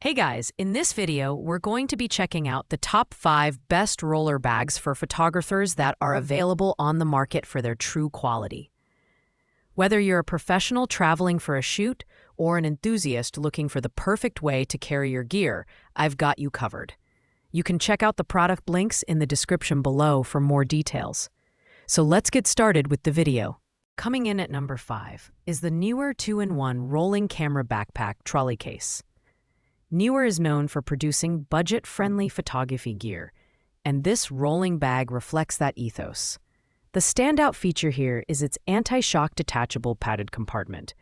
Hey guys, in this video, we're going to be checking out the top 5 best roller bags for photographers that are available on the market for their true quality. Whether you're a professional traveling for a shoot or an enthusiast looking for the perfect way to carry your gear, I've got you covered. You can check out the product links in the description below for more details. So let's get started with the video. Coming in at number 5 is the Neewer 2-in-1 Rolling Camera Backpack Trolley Case. Neewer is known for producing budget-friendly photography gear, and this rolling bag reflects that ethos. The standout feature here is its anti-shock detachable padded compartment,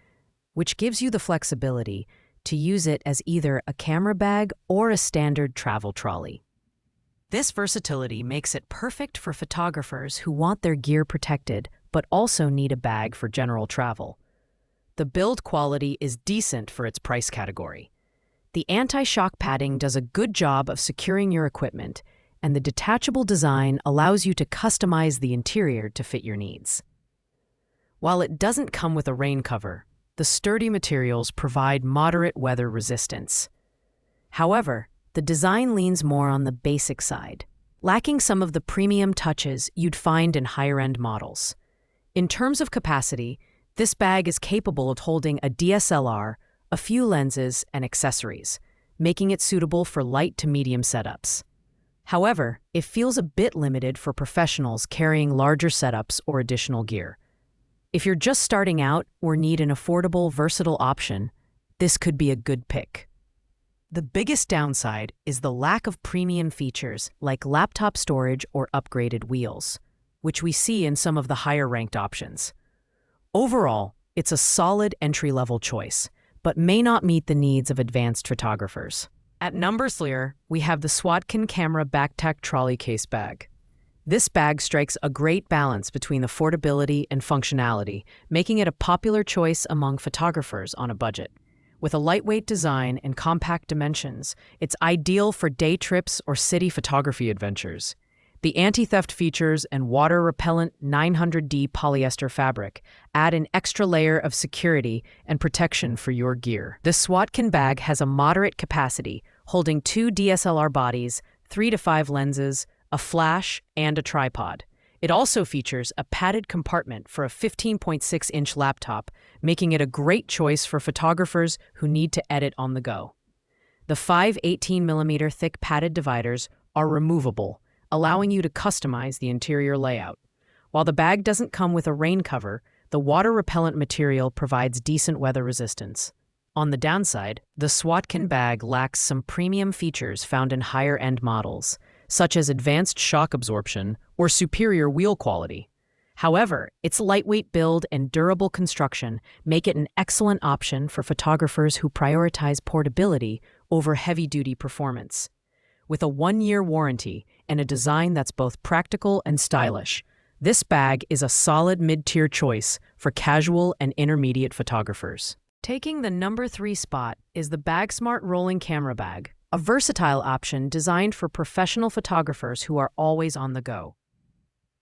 which gives you the flexibility to use it as either a camera bag or a standard travel trolley. This versatility makes it perfect for photographers who want their gear protected but also need a bag for general travel. The build quality is decent for its price category. The anti-shock padding does a good job of securing your equipment, and the detachable design allows you to customize the interior to fit your needs. While it doesn't come with a rain cover, the sturdy materials provide moderate weather resistance. However, the design leans more on the basic side, lacking some of the premium touches you'd find in higher-end models. In terms of capacity, this bag is capable of holding a DSLR, a few lenses, and accessories, making it suitable for light to medium setups. However, it feels a bit limited for professionals carrying larger setups or additional gear. If you're just starting out or need an affordable, versatile option, this could be a good pick. The biggest downside is the lack of premium features like laptop storage or upgraded wheels, which we see in some of the higher-ranked options. Overall, it's a solid entry-level choice, but may not meet the needs of advanced photographers. At number 3, we have the Swatkin Camera Backpack Trolley Case Bag. This bag strikes a great balance between affordability and functionality, making it a popular choice among photographers on a budget. With a lightweight design and compact dimensions, it's ideal for day trips or city photography adventures. The anti-theft features and water-repellent 900D polyester fabric add an extra layer of security and protection for your gear. The Swatkin bag has a moderate capacity, holding 2 DSLR bodies, 3 to 5 lenses, a flash, and a tripod. It also features a padded compartment for a 15.6-inch laptop, making it a great choice for photographers who need to edit on the go. The 5 18mm thick padded dividers are removable, allowing you to customize the interior layout. While the bag doesn't come with a rain cover, the water-repellent material provides decent weather resistance. On the downside, the Swatkin bag lacks some premium features found in higher-end models, such as advanced shock absorption or superior wheel quality. However, its lightweight build and durable construction make it an excellent option for photographers who prioritize portability over heavy-duty performance. With a 1-year warranty and a design that's both practical and stylish, this bag is a solid mid-tier choice for casual and intermediate photographers. Taking the number 3 spot is the Bagsmart Rolling Camera Bag, a versatile option designed for professional photographers who are always on the go.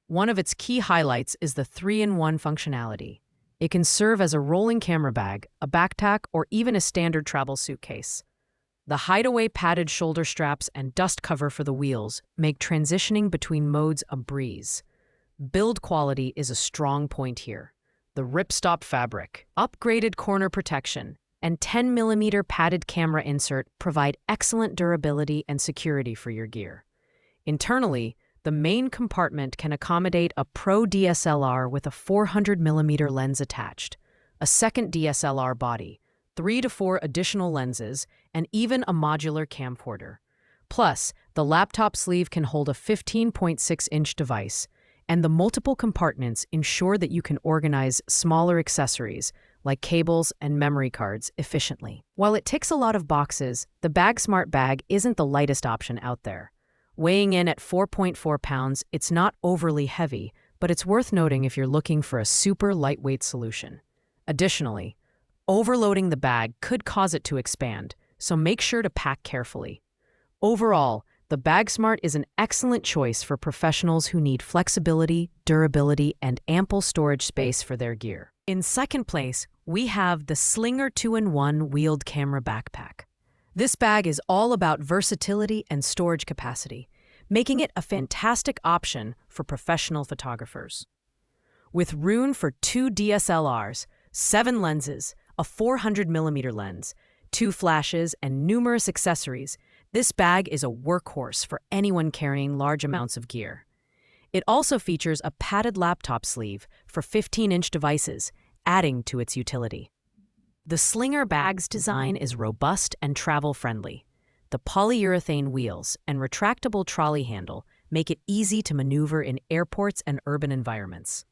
One of its key highlights is the 3-in-1 functionality. It can serve as a rolling camera bag, a backpack, or even a standard travel suitcase. The hideaway padded shoulder straps and dust cover for the wheels make transitioning between modes a breeze. Build quality is a strong point here. The ripstop fabric, upgraded corner protection, and 10mm padded camera insert provide excellent durability and security for your gear. Internally, the main compartment can accommodate a Pro DSLR with a 400mm lens attached, a second DSLR body, 3 to 4 additional lenses, and even a modular camcorder. Plus, the laptop sleeve can hold a 15.6-inch device, and the multiple compartments ensure that you can organize smaller accessories like cables and memory cards efficiently. While it ticks a lot of boxes, the Bagsmart bag isn't the lightest option out there. Weighing in at 4.4 pounds, it's not overly heavy, but it's worth noting if you're looking for a super lightweight solution. Additionally, overloading the bag could cause it to expand, so make sure to pack carefully. Overall, the Bagsmart is an excellent choice for professionals who need flexibility, durability, and ample storage space for their gear. In second place, we have the Slinger 2-in-1 Wheeled Camera Backpack. This bag is all about versatility and storage capacity, making it a fantastic option for professional photographers. With room for 2 DSLRs, 7 lenses, a 400mm lens, 2 flashes, and numerous accessories, this bag is a workhorse for anyone carrying large amounts of gear. It also features a padded laptop sleeve for 15-inch devices, adding to its utility. The Slinger bag's design is robust and travel-friendly. The polyurethane wheels and retractable trolley handle make it easy to maneuver in airports and urban environments,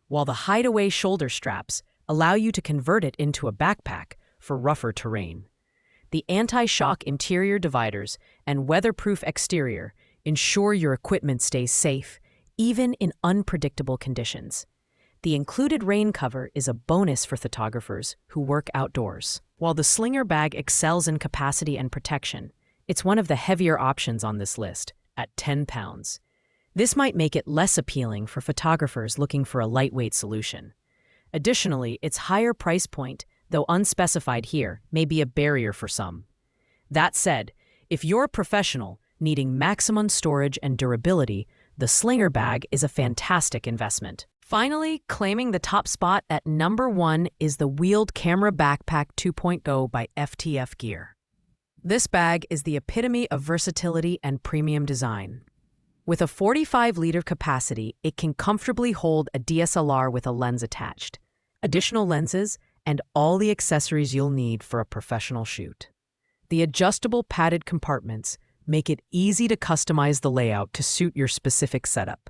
while the hideaway shoulder straps allow you to convert it into a backpack for rougher terrain. The anti-shock interior dividers and weatherproof exterior ensure your equipment stays safe, even in unpredictable conditions. The included rain cover is a bonus for photographers who work outdoors. While the Slinger bag excels in capacity and protection, it's one of the heavier options on this list, at 10 pounds. This might make it less appealing for photographers looking for a lightweight solution. Additionally, its higher price point, though unspecified here, may be a barrier for some. That said, if you're a professional needing maximum storage and durability, the Slinger bag is a fantastic investment. Finally, claiming the top spot at number 1 is the Wheeled Camera Backpack 2.0 by FTF Gear. This bag is the epitome of versatility and premium design. With a 45-liter capacity, it can comfortably hold a DSLR with a lens attached, additional lenses, and all the accessories you'll need for a professional shoot. The adjustable padded compartments make it easy to customize the layout to suit your specific setup.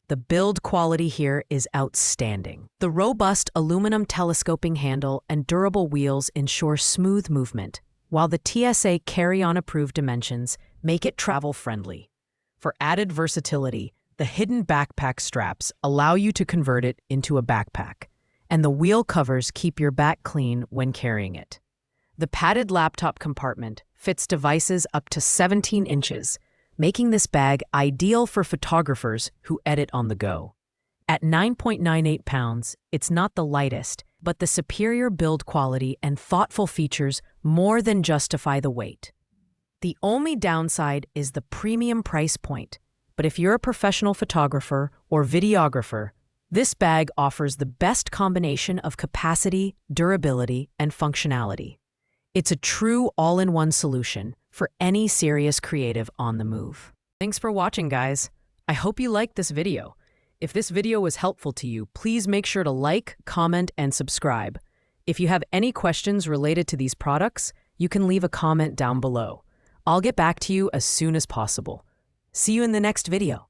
The build quality here is outstanding. The robust aluminum telescoping handle and durable wheels ensure smooth movement, while the TSA carry-on approved dimensions make it travel-friendly. For added versatility, the hidden backpack straps allow you to convert it into a backpack, and the wheel covers keep your back clean when carrying it. The padded laptop compartment fits devices up to 17 inches, making this bag ideal for photographers who edit on the go. At 9.98 pounds, it's not the lightest, but the superior build quality and thoughtful features more than justify the weight. The only downside is the premium price point, but if you're a professional photographer or videographer, this bag offers the best combination of capacity, durability, and functionality. It's a true all-in-one solution for any serious creative on the move. Thanks for watching, guys. I hope you liked this video. If this video was helpful to you, please make sure to like, comment, and subscribe. If you have any questions related to these products, you can leave a comment down below. I'll get back to you as soon as possible. See you in the next video.